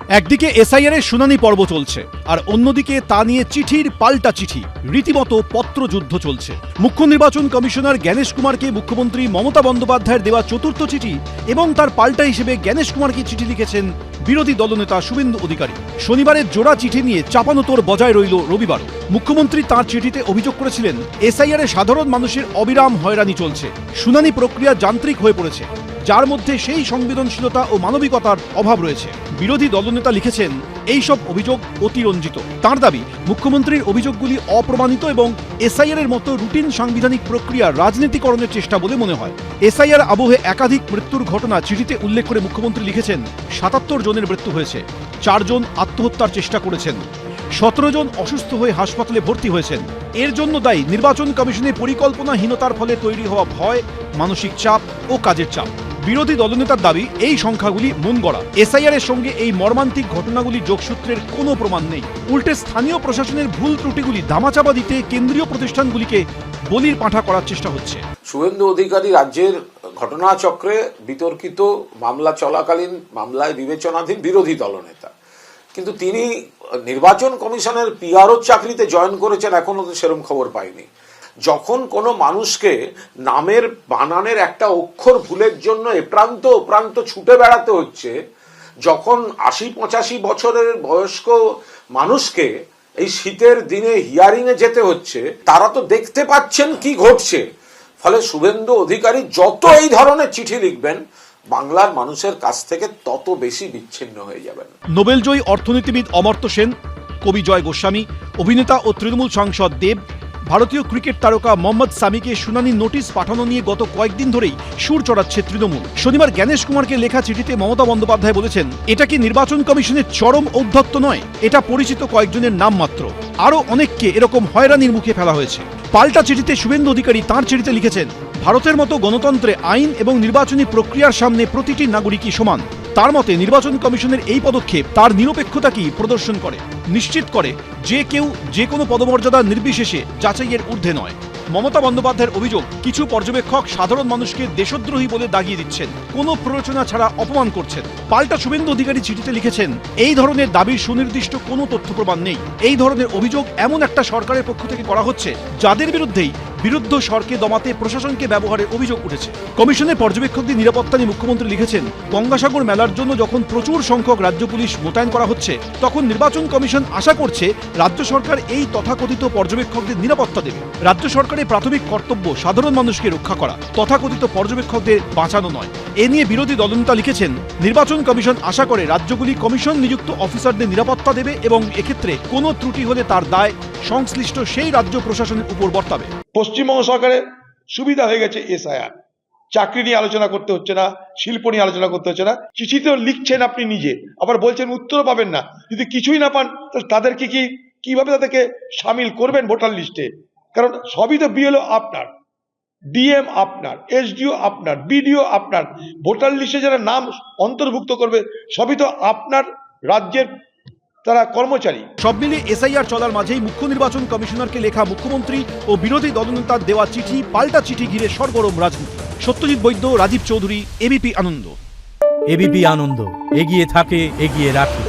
একদিকে এসআইআর এর শুনানি পর্ব চলছে, আর অন্যদিকে তা নিয়ে চিঠির পাল্টা চিঠি, রীতিমতো পত্রযুদ্ধ চলছে। মুখ্য নির্বাচন কমিশনার জ্ঞানেশ কুমারকে মুখ্যমন্ত্রী মমতা বন্দ্যোপাধ্যায়ের দেওয়া চতুর্থ চিঠি এবং তার পাল্টা হিসেবে জ্ঞানেশ কুমারকে চিঠি লিখেছেন বিরোধী দলনেতা শুভেন্দু অধিকারী। শনিবারের জোড়া চিঠি নিয়ে চাপানোতর বজায় রইল রবিবারও। মুখ্যমন্ত্রী তাঁর চিঠিতে অভিযোগ করেছিলেন, এসআইআর এ সাধারণ মানুষের অবিরাম হয়রানি চলছে, শুনানি প্রক্রিয়া যান্ত্রিক হয়ে পড়েছে, যার মধ্যে সেই সংবেদনশীলতা ও মানবিকতার অভাব রয়েছে। বিরোধী দলনেতা লিখেছেন, এইসব অভিযোগ অতিরঞ্জিত। তাঁর দাবি, মুখ্যমন্ত্রীর অভিযোগগুলি অপ্রমাণিত এবং এসআইআর এর মতো রুটিন সাংবিধানিক প্রক্রিয়া রাজনীতিকরণের চেষ্টা বলে মনে হয়। এসআইআর আবহে একাধিক মৃত্যুর ঘটনা চিঠিতে উল্লেখ করে মুখ্যমন্ত্রী লিখেছেন, ৭৭ জনের মৃত্যু হয়েছে, ৪ জন আত্মহত্যার চেষ্টা করেছেন, ১৭ জন অসুস্থ হয়ে হাসপাতালে ভর্তি হয়েছেন। এর জন্য দায়ী নির্বাচন কমিশনের পরিকল্পনাহীনতার ফলে তৈরি হওয়া ভয়, মানসিক চাপ ও কাজের চাপ। বিরোধী দলনেতার দাবি, এই সংখ্যাগুলি মন গড়া। এসআইআর এর সঙ্গে এই মর্মান্তিক ঘটনাগুলি যোগসূত্রের কোনো প্রমাণ নেই। উল্টে স্থানীয় প্রশাসনের ভুল ত্রুটিগুলি ধামাচাপা দিতে কেন্দ্রীয় প্রতিষ্ঠানগুলিকে বলির পাঁঠা করার চেষ্টা হচ্ছে। শুভেন্দু অধিকারী রাজ্যের ঘটনাচক্রে বিতর্কিত মামলা চলাকালীন মামলায় বিবেচনাধীন বিরোধী দলনেতা, কিন্তু তিনি নির্বাচন কমিশনের পিআরও চাকরিতে জয়েন করেছেন, এখনো তো সেরকম খবর পাইনি। যখন কোনো মানুষকে নামের বানানের একটা অক্ষর ভুলের জন্য এপ্রান্ত ওপ্রান্ত ছুটে বেড়াতে হচ্ছে, যখন ৮০-৮৫ বছরের বয়স্ক মানুষকে এই শীতের দিনে হিয়ারিংয়ে যেতে হচ্ছে, তারা তো দেখতে পাচ্ছেন কি ঘটছে। ফলে শুভেন্দু অধিকারী যত এই ধরনের চিঠি লিখবেন, বাংলার মানুষের কাছ থেকে তত বেশি বিচ্ছিন্ন হয়ে যাবেন। নোবেলজয়ী অর্থনীতিবিদ অমর্ত্য সেন, কবি জয় গোস্বামী, অভিনেতা ও তৃণমূল সাংসদ দেব, ভারতীয় ক্রিকেট তারকা মোহাম্মদ সামিকে শুনানির নোটিশ পাঠানো নিয়ে গত কয়েকদিন ধরেই সুর চড়াচ্ছে তৃণমূল। শনিবার জ্ঞানেশ কুমারকে লেখা চিঠিতে মমতা বন্দ্যোপাধ্যায় বলেছেন, এটা কি নির্বাচন কমিশনের চরম ঔদ্ধত্য নয়? এটা পরিচিত কয়েকজনের নাম মাত্র, আরও অনেককে এরকম হয়রানির মুখে ফেলা হয়েছে। পাল্টা চিঠিতে শুভেন্দু অধিকারী তাঁর চিঠিতে লিখেছেন, ভারতের মতো গণতন্ত্রে আইন এবং নির্বাচনী প্রক্রিয়ার সামনে প্রতিটি নাগরিকই সমান। তার মতে নির্বাচন কমিশনের এই পদক্ষেপ তার নিরপেক্ষতাকেই প্রদর্শন করে, নিশ্চিত করে যে কেউ যে কোনো পদমর্যাদা নির্বিশেষে যাচাইয়ের ঊর্ধ্বে নয়। মমতা বন্দ্যোপাধ্যায়ের অভিযোগ, কিছু পর্যবেক্ষক সাধারণ মানুষকে দেশদ্রোহী বলে দাগিয়ে দিচ্ছেন, কোনো প্ররোচনা ছাড়া অপমান করছেন। পাল্টা শুভেন্দু অধিকারী চিঠিতে লিখেছেন, এই ধরনের দাবির সুনির্দিষ্ট কোনো তথ্য প্রমাণ নেই। এই ধরনের অভিযোগ এমন একটা সরকারের পক্ষ থেকে করা হচ্ছে যাদের বিরুদ্ধেই বিরুদ্ধ স্বরকে দমাতে প্রশাসনকে ব্যবহারের অভিযোগ উঠেছে। কমিশনের পর্যবেক্ষকদের নিরাপত্তা নিয়ে মুখ্যমন্ত্রী লিখেছেন, গঙ্গাসাগর মেলার জন্য যখন প্রচুর সংখ্যক রাজ্য পুলিশ মোতায়েন করা হচ্ছে, তখন নির্বাচন কমিশন আশা করছে রাজ্য সরকার এই তথাকথিত পর্যবেক্ষকদের নিরাপত্তা দেবে। রাজ্য সরকারের প্রাথমিক কর্তব্য সাধারণ মানুষকে রক্ষা করা, তথাকথিত পর্যবেক্ষকদের বাঁচানো নয়। এ নিয়ে বিরোধী দলনেতা লিখেছেন, নির্বাচন কমিশন আশা করে রাজ্যগুলি কমিশন নিযুক্ত অফিসারদের নিরাপত্তা দেবে এবং এক্ষেত্রে কোনো ত্রুটি হলে তার দায় সংশ্লিষ্ট সেই রাজ্য প্রশাসনের উপর বর্তাবে। পশ্চিমবঙ্গ সরকারের সুবিধা হয়ে গেছে এসআইআর, চাকরি নিয়ে আলোচনা করতে হচ্ছে না, শিল্প নিয়ে আলোচনা করতে হচ্ছে না। চিঠিতেও লিখছেন আপনি নিজে, আবার বলছেন উত্তরও পাবেন না। যদি কিছুই না পান, তাদেরকে কিভাবে তাদেরকে সামিল করবেন ভোটার লিস্টে? কারণ সবই তো বিএলও আপনার, ডিএম আপনার, এসডিও আপনার, বিডিও আপনার, ভোটার লিস্টে যারা নাম অন্তর্ভুক্ত করবে সবই তো আপনার রাজ্যের তারা কর্মচারী। সব মিলিয়ে এসআইআর চলার মাঝেই মুখ্য নির্বাচন কমিশনারকে লেখা মুখ্যমন্ত্রী ও বিরোধী দলনেতার দেওয়া চিঠি পাল্টা চিঠি ঘিরে সরগরম রাজনীতি। সত্যজিৎ বৈদ্য, রাজীব চৌধুরী, এবিপি আনন্দ। এবিপি আনন্দ, এগিয়ে থাকে, এগিয়ে রাখে।